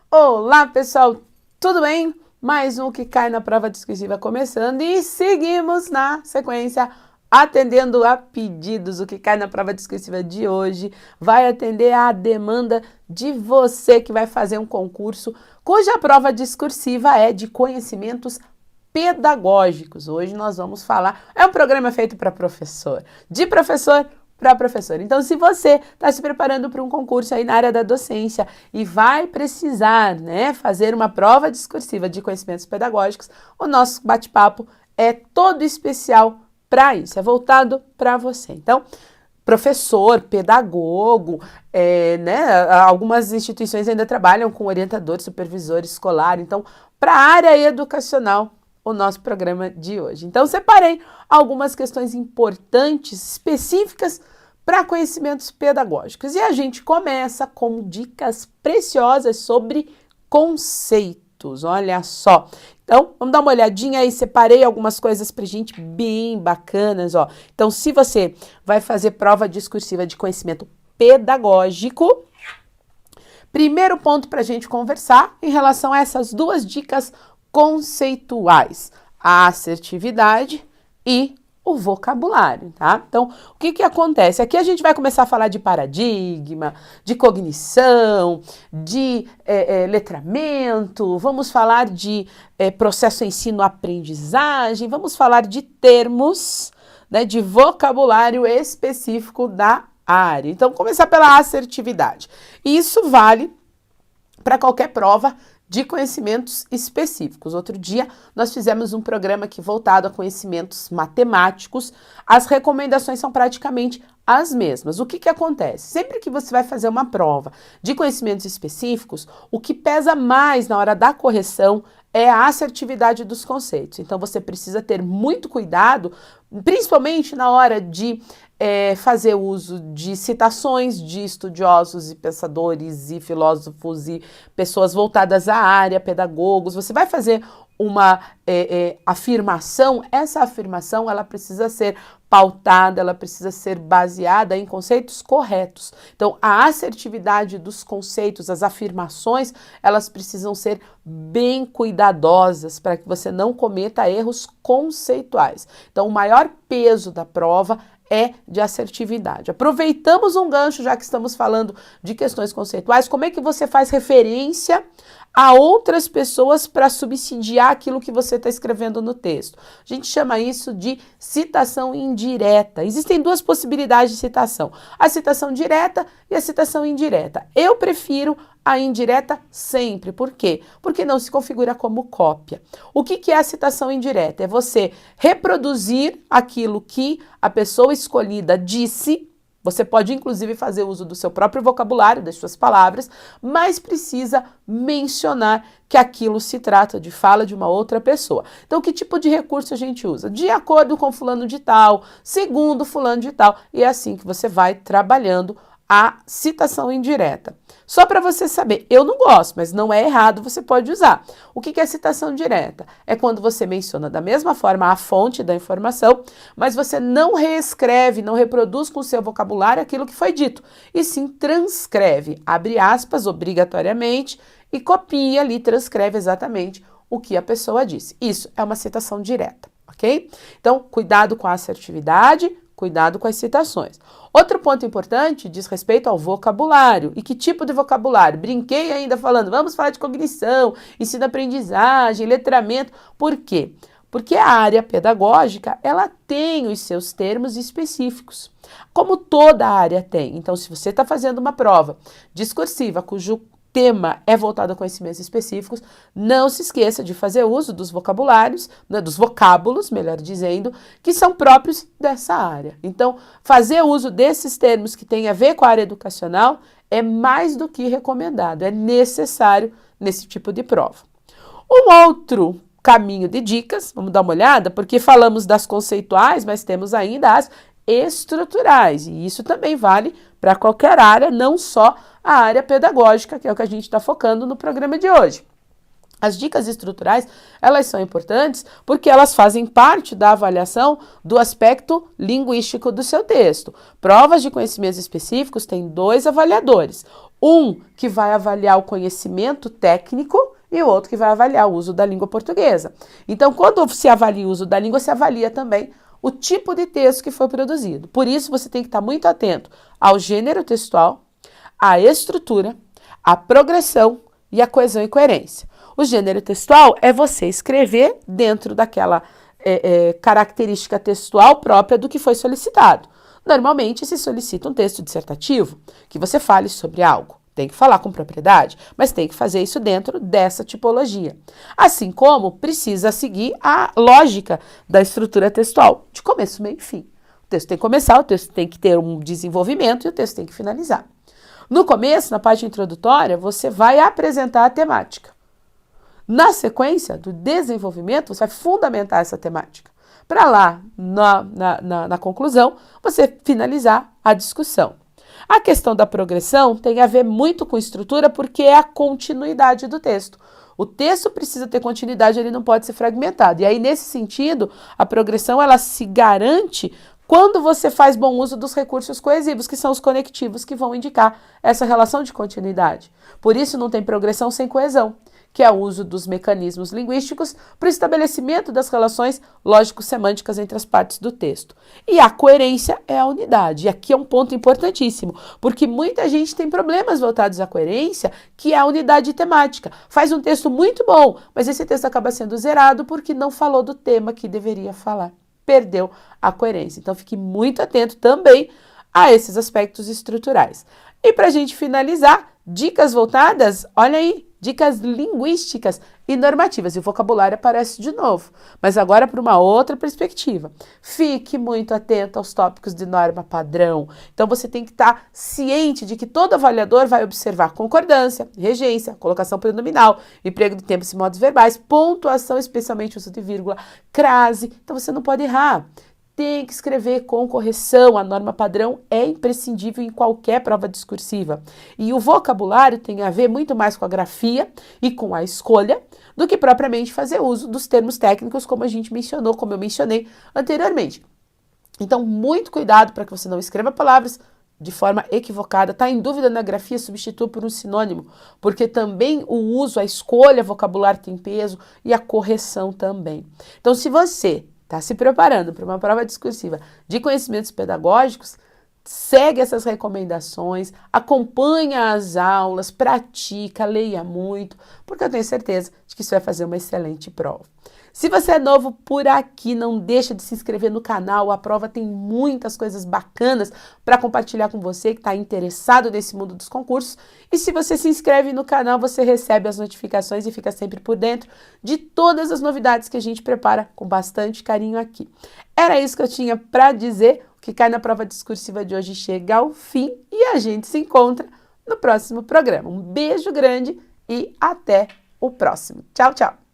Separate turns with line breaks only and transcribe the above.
Olá, pessoal, tudo bem? Mais um que cai na prova discursiva começando e seguimos na sequência atendendo a pedidos. O que cai na prova discursiva de hoje vai atender a demanda de você que vai fazer um concurso cuja prova discursiva é de conhecimentos pedagógicos. Hoje nós vamos falar, é um programa feito para professor, de professor para professor. Então, se você está se preparando para um concurso aí na área da docência e vai precisar, né, fazer uma prova discursiva de conhecimentos pedagógicos, o nosso bate-papo é todo especial para isso, é voltado para você. Então, professor, pedagogo, né, algumas instituições ainda trabalham com orientador, supervisor escolar. Então, para a área educacional, o nosso programa de hoje. Então, separei algumas questões importantes, específicas para conhecimentos pedagógicos. E a gente começa com dicas preciosas sobre conceitos. Olha só. Então, vamos dar uma olhadinha aí, separei algumas coisas para gente bem bacanas, ó. Então, se você vai fazer prova discursiva de conhecimento pedagógico, primeiro ponto para a gente conversar em relação a essas duas dicas conceituais, a assertividade e o vocabulário, tá? Então, o que acontece? Aqui a gente vai começar a falar de paradigma, de cognição, de letramento, vamos falar de processo ensino-aprendizagem, vamos falar de termos, né, de vocabulário específico da área. Então, começar pela assertividade. E isso vale para qualquer prova de conhecimentos específicos. Outro dia, nós fizemos um programa aqui voltado a conhecimentos matemáticos. As recomendações são praticamente as mesmas. O que acontece? Sempre que você vai fazer uma prova de conhecimentos específicos, o que pesa mais na hora da correção é a assertividade dos conceitos. Então, você precisa ter muito cuidado, principalmente na hora de fazer uso de citações de estudiosos e pensadores e filósofos e pessoas voltadas à área, pedagogos. Você vai fazer uma afirmação, essa afirmação ela precisa ser pautada, ela precisa ser baseada em conceitos corretos. Então, a assertividade dos conceitos, as afirmações, elas precisam ser bem cuidadosas para que você não cometa erros conceituais. Então, o maior peso da prova é de assertividade. Aproveitamos um gancho, já que estamos falando de questões conceituais, como é que você faz referência a outras pessoas para subsidiar aquilo que você está escrevendo no texto? A gente chama isso de citação indireta. Existem duas possibilidades de citação, a citação direta e a citação indireta. Eu prefiro a indireta sempre. Por quê? Porque não se configura como cópia. O que é a citação indireta? É você reproduzir aquilo que a pessoa escolhida disse. Você pode, inclusive, fazer uso do seu próprio vocabulário, das suas palavras, mas precisa mencionar que aquilo se trata de fala de uma outra pessoa. Então, que tipo de recurso a gente usa? De acordo com fulano de tal, segundo fulano de tal, e é assim que você vai trabalhando a citação indireta. Só para você saber, eu não gosto, mas não é errado, você pode usar. O que é citação direta? É quando você menciona da mesma forma a fonte da informação, mas você não reescreve, não reproduz com o seu vocabulário aquilo que foi dito, e sim transcreve, abre aspas, obrigatoriamente, e copia ali, transcreve exatamente o que a pessoa disse. Isso é uma citação direta, ok? Então, cuidado com a assertividade, cuidado com as citações. Outro ponto importante diz respeito ao vocabulário. E que tipo de vocabulário? Brinquei ainda falando, vamos falar de cognição, ensino-aprendizagem, letramento. Por quê? Porque a área pedagógica, ela tem os seus termos específicos, como toda área tem. Então, se você está fazendo uma prova discursiva cujo tema é voltado a conhecimentos específicos, não se esqueça de fazer uso dos vocabulários, né, dos vocábulos, melhor dizendo, que são próprios dessa área. Então, fazer uso desses termos que têm a ver com a área educacional é mais do que recomendado, é necessário nesse tipo de prova. Um outro caminho de dicas, vamos dar uma olhada, porque falamos das conceituais, mas temos ainda as estruturais, e isso também vale para qualquer área, não só a área pedagógica, que é o que a gente está focando no programa de hoje. As dicas estruturais, elas são importantes porque elas fazem parte da avaliação do aspecto linguístico do seu texto. Provas de conhecimentos específicos têm 2 avaliadores. Um que vai avaliar o conhecimento técnico e o outro que vai avaliar o uso da língua portuguesa. Então, quando se avalia o uso da língua, se avalia também o tipo de texto que foi produzido. Por isso, você tem que estar muito atento ao gênero textual, à estrutura, à progressão e à coesão e coerência. O gênero textual é você escrever dentro daquela característica textual própria do que foi solicitado. Normalmente se solicita um texto dissertativo, que você fale sobre algo. Tem que falar com propriedade, mas tem que fazer isso dentro dessa tipologia. Assim como precisa seguir a lógica da estrutura textual, de começo, meio e fim. O texto tem que começar, o texto tem que ter um desenvolvimento e o texto tem que finalizar. No começo, na parte introdutória, você vai apresentar a temática. Na sequência do desenvolvimento, você vai fundamentar essa temática. Para lá, na conclusão, você finalizar a discussão. A questão da progressão tem a ver muito com estrutura porque é a continuidade do texto. O texto precisa ter continuidade, ele não pode ser fragmentado. E aí, nesse sentido, a progressão ela se garante quando você faz bom uso dos recursos coesivos, que são os conectivos que vão indicar essa relação de continuidade. Por isso, não tem progressão sem coesão, que é o uso dos mecanismos linguísticos para o estabelecimento das relações lógico-semânticas entre as partes do texto. E a coerência é a unidade. E aqui é um ponto importantíssimo, porque muita gente tem problemas voltados à coerência, que é a unidade temática. Faz um texto muito bom, mas esse texto acaba sendo zerado porque não falou do tema que deveria falar. Perdeu a coerência. Então, fique muito atento também a esses aspectos estruturais. E para a gente finalizar, dicas voltadas, olha aí, dicas linguísticas e normativas. E o vocabulário aparece de novo, mas agora para uma outra perspectiva. Fique muito atento aos tópicos de norma padrão. Então, você tem que estar ciente de que todo avaliador vai observar concordância, regência, colocação pronominal, emprego de tempos e modos verbais, pontuação, especialmente uso de vírgula, crase. Então, você não pode errar. Tem que escrever com correção, a norma padrão é imprescindível em qualquer prova discursiva. E o vocabulário tem a ver muito mais com a grafia e com a escolha do que propriamente fazer uso dos termos técnicos, como a gente mencionou, como eu mencionei anteriormente. Então, muito cuidado para que você não escreva palavras de forma equivocada. Está em dúvida na grafia, substitua por um sinônimo, porque também o uso, a escolha vocabular tem peso e a correção também. Então, se você está se preparando para uma prova discursiva de conhecimentos pedagógicos, segue essas recomendações, acompanha as aulas, pratica, leia muito, porque eu tenho certeza de que isso vai fazer uma excelente prova. Se você é novo por aqui, não deixa de se inscrever no canal, a prova tem muitas coisas bacanas para compartilhar com você que está interessado nesse mundo dos concursos. E se você se inscreve no canal, você recebe as notificações e fica sempre por dentro de todas as novidades que a gente prepara com bastante carinho aqui. Era isso que eu tinha para dizer. O que cai na prova discursiva de hoje chega ao fim e a gente se encontra no próximo programa. Um beijo grande e até o próximo. Tchau, tchau!